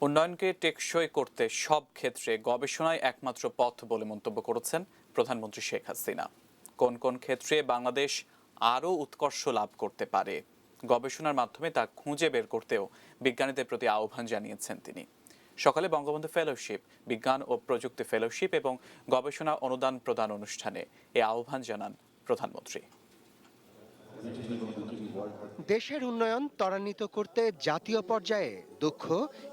উন্নয়নকে টেকসই করতে সব ক্ষেত্রে গবেষণাই একমাত্র পথ বলে মন্তব্য করেছেন প্রধানমন্ত্রী শেখ হাসিনা। কোন কোন ক্ষেত্রে বাংলাদেশ আরও উৎকর্ষ লাভ করতে পারে, গবেষণার মাধ্যমে তা খুঁজে বের করতেও বিজ্ঞানীদের প্রতি আহ্বান জানিয়েছেন তিনি। সকালে বঙ্গবন্ধু ফেলোশিপ, বিজ্ঞান ও প্রযুক্তি ফেলোশিপ এবং গবেষণা অনুদান প্রদান অনুষ্ঠানে এ আহ্বান জানান প্রধানমন্ত্রী। দেশের উন্নয়ন ত্বরান্বিত করতে জাতীয় পর্যায়ে দক্ষ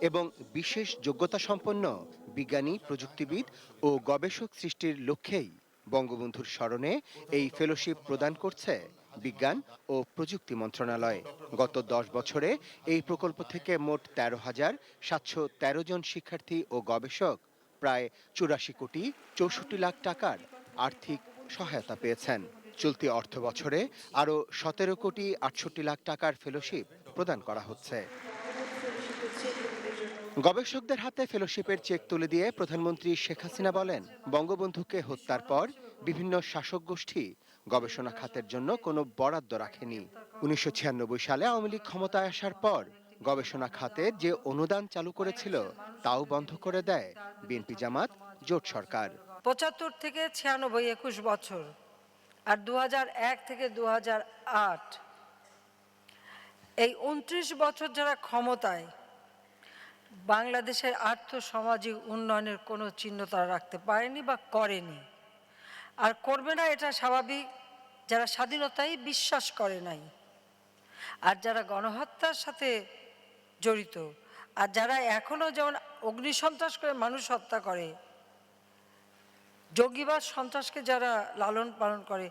এবং বিশেষ যোগ্যতা সম্পন্ন বিজ্ঞানী, প্রযুক্তিবিদ ও গবেষক সৃষ্টির লক্ষ্যেই বঙ্গবন্ধুর স্মরণে এই ফেলোশিপ প্রদান করছে বিজ্ঞান ও প্রযুক্তি মন্ত্রণালয়। গত 10 বছরে এই প্রকল্প থেকে মোট 13,713 জন শিক্ষার্থী ও গবেষক প্রায় 84,64,00,000 টাকার আর্থিক সহায়তা পেয়েছেন। চলতি অর্থ বছরে আরও 17,68,00,000 টাকার ফেলোশিপ প্রদান করা হচ্ছে। গবেষকদের হাতে ফেলোশিপের চেক তুলে দিয়ে প্রধানমন্ত্রী শেখ হাসিনা বলেন, বঙ্গবন্ধুকে হত্যার পর বিভিন্ন শাসক গোষ্ঠী গবেষণা খাতের জন্য কোনো বরাদ্দ রাখেনি। 1996 সালে আওয়ামী লীগ ক্ষমতায় আসার পর গবেষণা খাতে যে অনুদান চালু করেছিল তাও বন্ধ করে দেয় বিএনপি জামাত জোট সরকার। 75 থেকে 96 21 বছর আর 2001 থেকে 2008 এই 29 বছর যারা ক্ষমতায়, বাংলাদেশের আর্থ সামাজিক উন্নয়নের কোনো চিহ্ন তারা রাখতে পারেনি বা করেনি, আর করবে না, এটা স্বাভাবিক। যারা স্বাধীনতায় বিশ্বাস করে নাই, আর যারা গণহত্যার সাথে জড়িত, আর যারা এখনো যেমন অগ্নিসন্ত্রাস করে মানুষ হত্যা করে, জঙ্গিবাদ সন্ত্রাসকে যারা লালন পালন করে,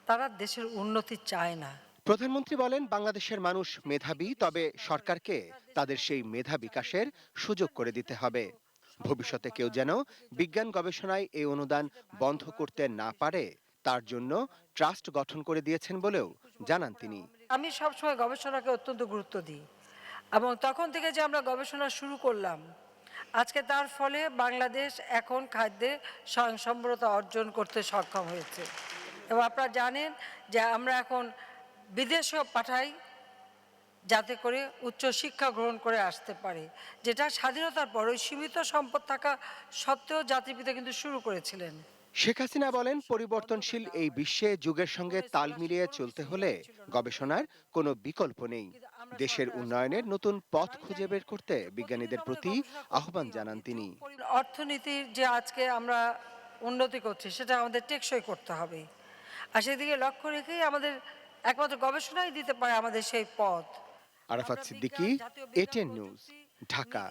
তারা দেশের উন্নতি চায় না। প্রধানমন্ত্রী বলেন, বাংলাদেশের মানুষ মেধাবী, তবে সরকারকে তাদের সেই মেধা বিকাশের সুযোগ করে দিতে হবে। ভবিষ্যতে কেউ যেন বিজ্ঞান গবেষণায় এই অনুদান বন্ধ করতে না পারে তার জন্য ট্রাস্ট গঠন করে দিয়েছেন বলেও জানান তিনি। আমি সবসময় গবেষণাকে অত্যন্ত গুরুত্ব দিই, এবং তখন থেকে যে আমরা গবেষণা শুরু করলাম, আজকে তার ফলে বাংলাদেশ এখন খাদ্যে স্বয়ংসম্বরতা অর্জন করতে সক্ষম হয়েছে। এবং আপনারা জানেন যে আমরা এখন বিদেশেও পাঠাই, যাতে করে উচ্চ শিক্ষা গ্রহণ করে আসতে পারে, যেটা স্বাধীনতার পর ওই সীমিত সম্পদ থাকা সত্ত্বেও জাতির পিতা কিন্তু শুরু করেছিলেন। শেখ হাসিনা বলেন, পরিবর্তনশীল এই বিশ্বে যুগের সঙ্গে তাল মিলিয়ে চলতে হলে গবেষণার কোনো বিকল্প নেই। দেশের উন্নয়নের নতুন পথ খুঁজে বের করতে বিজ্ঞানীদের প্রতি আহ্বান জানান তিনি। অর্থনীতির যে আজকে আমরা উন্নতি করছি, সেটা আমাদের টেকসই করতে হবে, আর সেদিকে লক্ষ্য রেখেই আমাদের একমাত্র গবেষণাই দিতে পারে আমাদের সেই পথ। Arafat Siddiqui, ATN news, Dhaka.